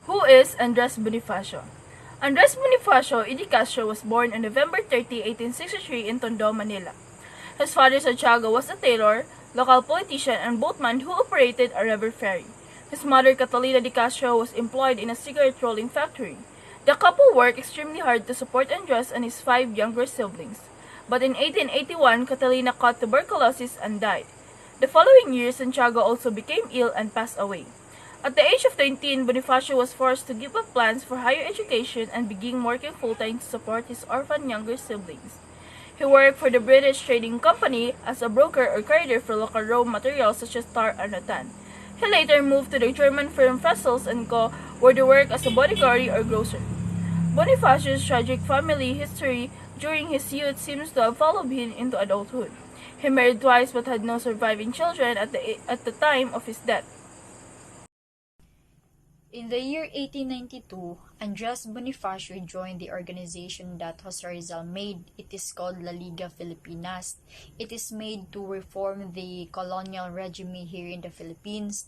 Who is Andres Bonifacio? Andres Bonifacio y Castro was born on November 30, 1863 in Tondo, Manila. His father Santiago was a tailor, local politician, and boatman who operated a river ferry. His mother Catalina de Castro was employed in a cigarette rolling factory. The couple worked extremely hard to support Andres and his five younger siblings. But in 1881, Catalina caught tuberculosis and died. The following year, Santiago also became ill and passed away. At the age of 19, Bonifacio was forced to give up plans for higher education and began working full-time to support his orphaned younger siblings. He worked for the British Trading Company as a broker or trader for local raw materials such as tar and rattan. He later moved to the German firm Fessels & Co., where he worked as a bodyguard or grocer. Bonifacio's tragic family history during his youth seems to have followed him into adulthood. He married twice but had no surviving children at the time of his death. In the year 1892, Andres Bonifacio joined the organization that Jose Rizal made. It is called La Liga Filipinas. It is made to reform the colonial regime here in the Philippines.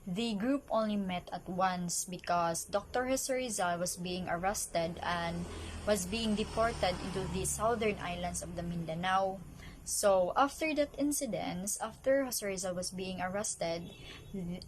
The group only met at once because Dr. Jose Rizal was being arrested and was being deported into the southern islands of the Mindanao. So, after that incident, after Jose Rizal was being arrested,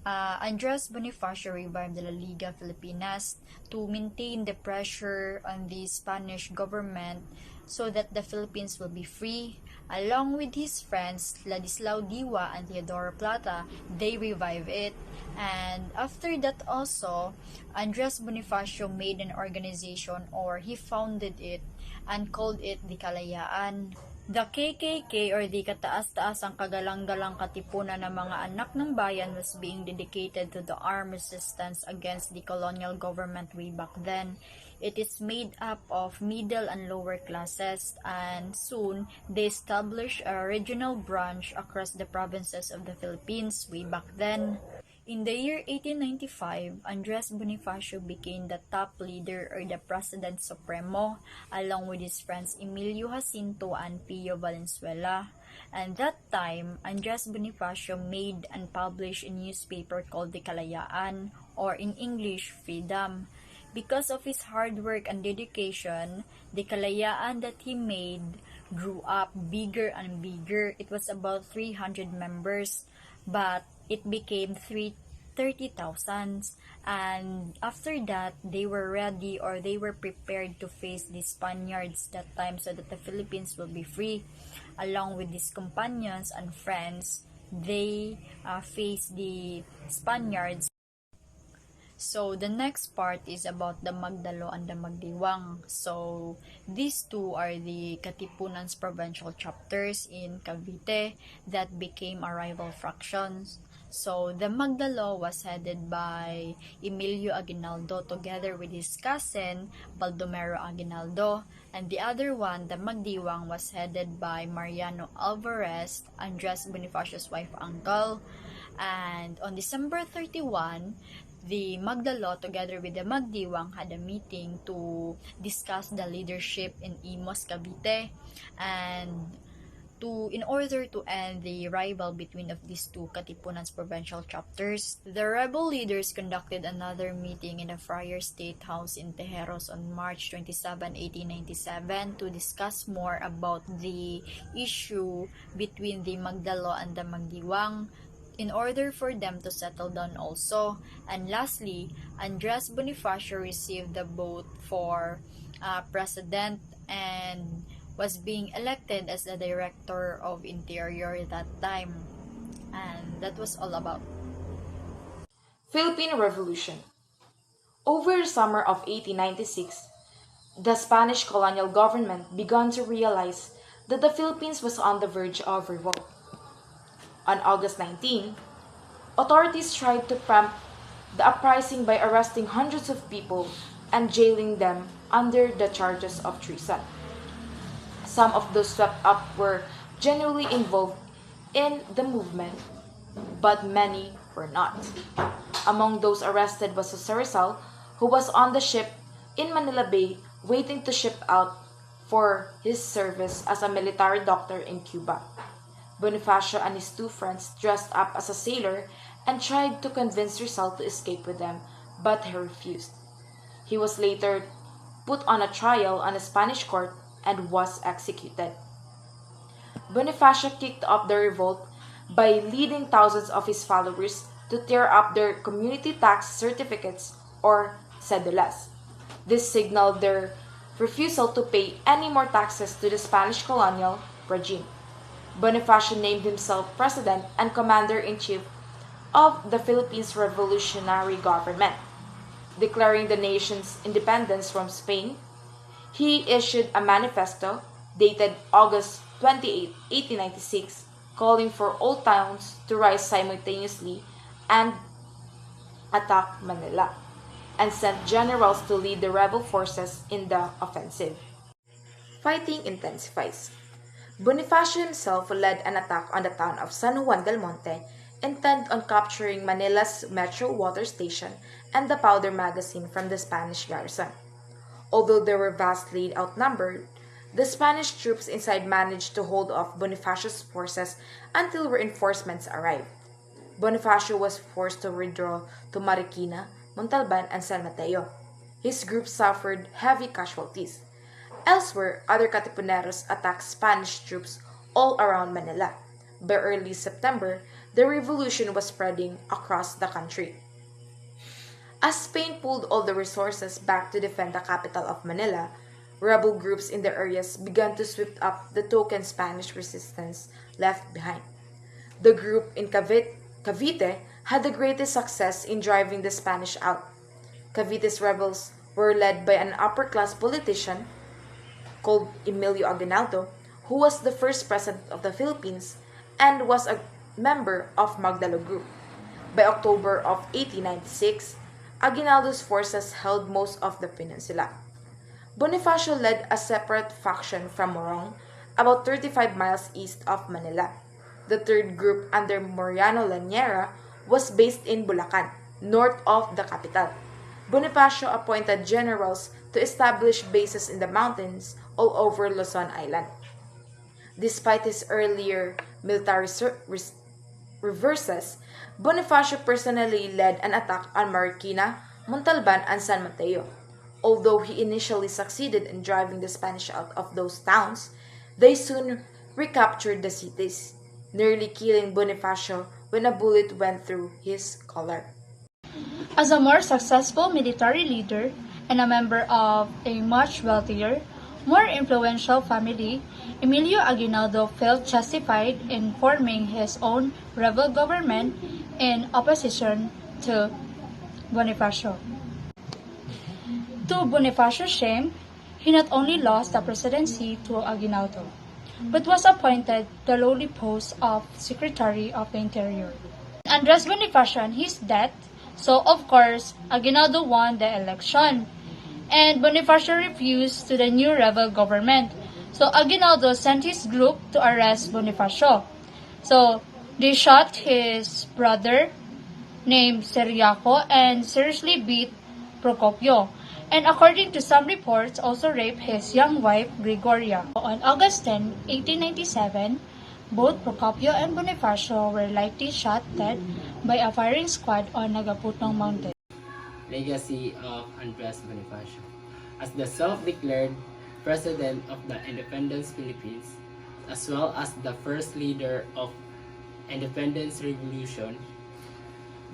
Andres Bonifacio revived the La Liga Filipinas to maintain the pressure on the Spanish government so that the Philippines will be free. Along with his friends, Ladislao Diwa and Teodoro Plata, they revive it. And after that also, Andres Bonifacio made an organization, or he founded it and called it the Kalayaan. The KKK, or the Kataas-Taasang Kagalang-galang Katipunan ng mga anak ng bayan, was being dedicated to the armed resistance against the colonial government way back then. It is made up of middle and lower classes, and soon they established a regional branch across the provinces of the Philippines way back then. In the year 1895, Andres Bonifacio became the top leader, or the President Supremo, along with his friends Emilio Jacinto and Pio Valenzuela. And that time, Andres Bonifacio made and published a newspaper called the Kalayaan, or in English, Freedom. Because of his hard work and dedication, the Kalayaan that he made grew up bigger and bigger. It was about 300 members, but it became 30,000, and after that they were ready, or they were prepared to face the Spaniards that time so that the Philippines will be free. Along with his companions and friends, they faced the Spaniards. So the next part is about the Magdalo and the Magdiwang. So these two are the Katipunan's provincial chapters in Cavite that became a rival fractions. So the Magdalo was headed by Emilio Aguinaldo together with his cousin Baldomero Aguinaldo, and the other one, the Magdiwang, was headed by Mariano Alvarez, Andres Bonifacio's wife uncle. And on December 31, the Magdalo together with the Magdiwang had a meeting to discuss the leadership in Imos, Cavite, and in order to end the rival between of these two Katipunan's provincial chapters. The rebel leaders conducted another meeting in the Friar State House in Tejeros on March 27, 1897 to discuss more about the issue between the Magdalo and the Magdiwang, in order for them to settle down also. And lastly, Andres Bonifacio received the vote for president and was being elected as the Director of Interior that time. And that was all about. Philippine Revolution. Over the summer of 1896, the Spanish colonial government began to realize that the Philippines was on the verge of revolt. On August 19, authorities tried to prompt the uprising by arresting hundreds of people and jailing them under the charges of treason. Some of those swept up were genuinely involved in the movement, but many were not. Among those arrested was Jose Rizal, who was on the ship in Manila Bay waiting to ship out for his service as a military doctor in Cuba. Bonifacio and his two friends dressed up as a sailor and tried to convince Rizal to escape with them, but he refused. He was later put on a trial on a Spanish court and was executed. Bonifacio kicked off the revolt by leading thousands of his followers to tear up their community tax certificates or cedulas. This signaled their refusal to pay any more taxes to the Spanish colonial regime. Bonifacio named himself president and commander-in-chief of the Philippines Revolutionary Government. Declaring the nation's independence from Spain, he issued a manifesto dated August 28, 1896, calling for all towns to rise simultaneously and attack Manila, and sent generals to lead the rebel forces in the offensive. Fighting intensifies. Bonifacio himself led an attack on the town of San Juan del Monte, intent on capturing Manila's Metro Water Station and the powder magazine from the Spanish garrison. Although they were vastly outnumbered, the Spanish troops inside managed to hold off Bonifacio's forces until reinforcements arrived. Bonifacio was forced to withdraw to Marikina, Montalban, and San Mateo. His group suffered heavy casualties. Elsewhere, other Katipuneros attacked Spanish troops all around Manila. By early September, the revolution was spreading across the country. As Spain pulled all the resources back to defend the capital of Manila, rebel groups in the areas began to sweep up the token Spanish resistance left behind. The group in Cavite had the greatest success in driving the Spanish out. Cavite's rebels were led by an upper-class politician called Emilio Aguinaldo, who was the first president of the Philippines and was a member of Magdalo Group. By October of 1896, Aguinaldo's forces held most of the peninsula. Bonifacio led a separate faction from Morong, about 35 miles east of Manila. The third group under Mariano Laniera was based in Bulacan, north of the capital. Bonifacio appointed generals to establish bases in the mountains all over Luzon Island. Despite his earlier military reverses, Bonifacio personally led an attack on Marikina, Montalban, and San Mateo. Although he initially succeeded in driving the Spanish out of those towns, they soon recaptured the cities, nearly killing Bonifacio when a bullet went through his collar. As a more successful military leader and a member of a much wealthier, more influential family, Emilio Aguinaldo felt justified in forming his own rebel government in opposition to Bonifacio. To Bonifacio's shame, he not only lost the presidency to Aguinaldo, but was appointed the lowly post of Secretary of the Interior. Andres Bonifacio and his death, so of course, Aguinaldo won the election, and Bonifacio refused to the new rebel government. So Aguinaldo sent his group to arrest Bonifacio. So they shot his brother named Seriaco and seriously beat Procopio, and according to some reports, also raped his young wife, Gregoria. On August 10, 1897, both Procopio and Bonifacio were likely shot dead by a firing squad on Nagaputong Mountain. Legacy of Andres Bonifacio. As the self-declared President of the Independence Philippines, as well as the first leader of Independence Revolution,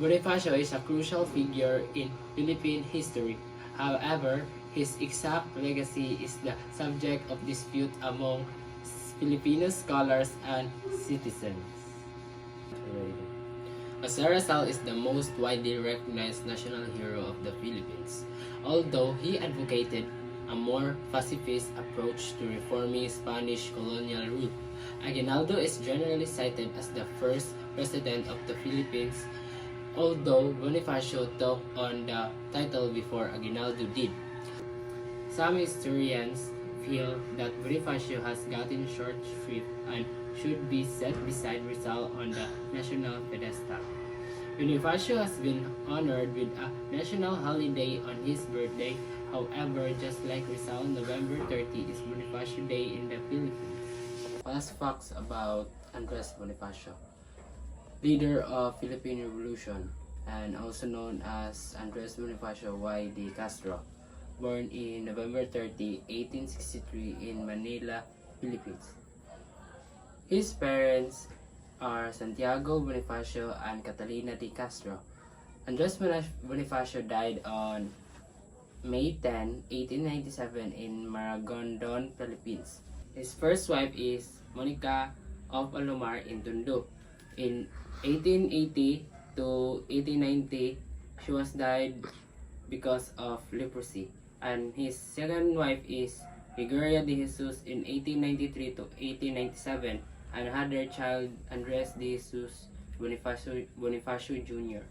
Bonifacio is a crucial figure in Philippine history. However, his exact legacy is the subject of dispute among Filipino scholars and citizens. Jose Rizal is the most widely recognized national hero of the Philippines, although he advocated a more pacifist approach to reforming Spanish colonial rule. Aguinaldo is generally cited as the first president of the Philippines, although Bonifacio took on the title before Aguinaldo did. Some historians feel that Bonifacio has gotten short shrift and should be set beside Rizal on the national pedestal. Bonifacio has been honored with a national holiday on his birthday. However, just like Rizal, November 30 is Bonifacio Day in the Philippines. Fast facts about Andres Bonifacio, leader of Philippine Revolution, and also known as Andres Bonifacio y de Castro, born in November 30, 1863 in Manila, Philippines. His parents are Santiago Bonifacio and Catalina de Castro. Andres Bonifacio died on May 10, 1897 in Maragondon, Philippines. His first wife is Monica of Alomar in Tondo. In 1880 to 1890, she was died because of leprosy. And his second wife is Gregoria de Jesus in 1893 to 1897 and had their child Andres de Jesus Bonifacio Jr.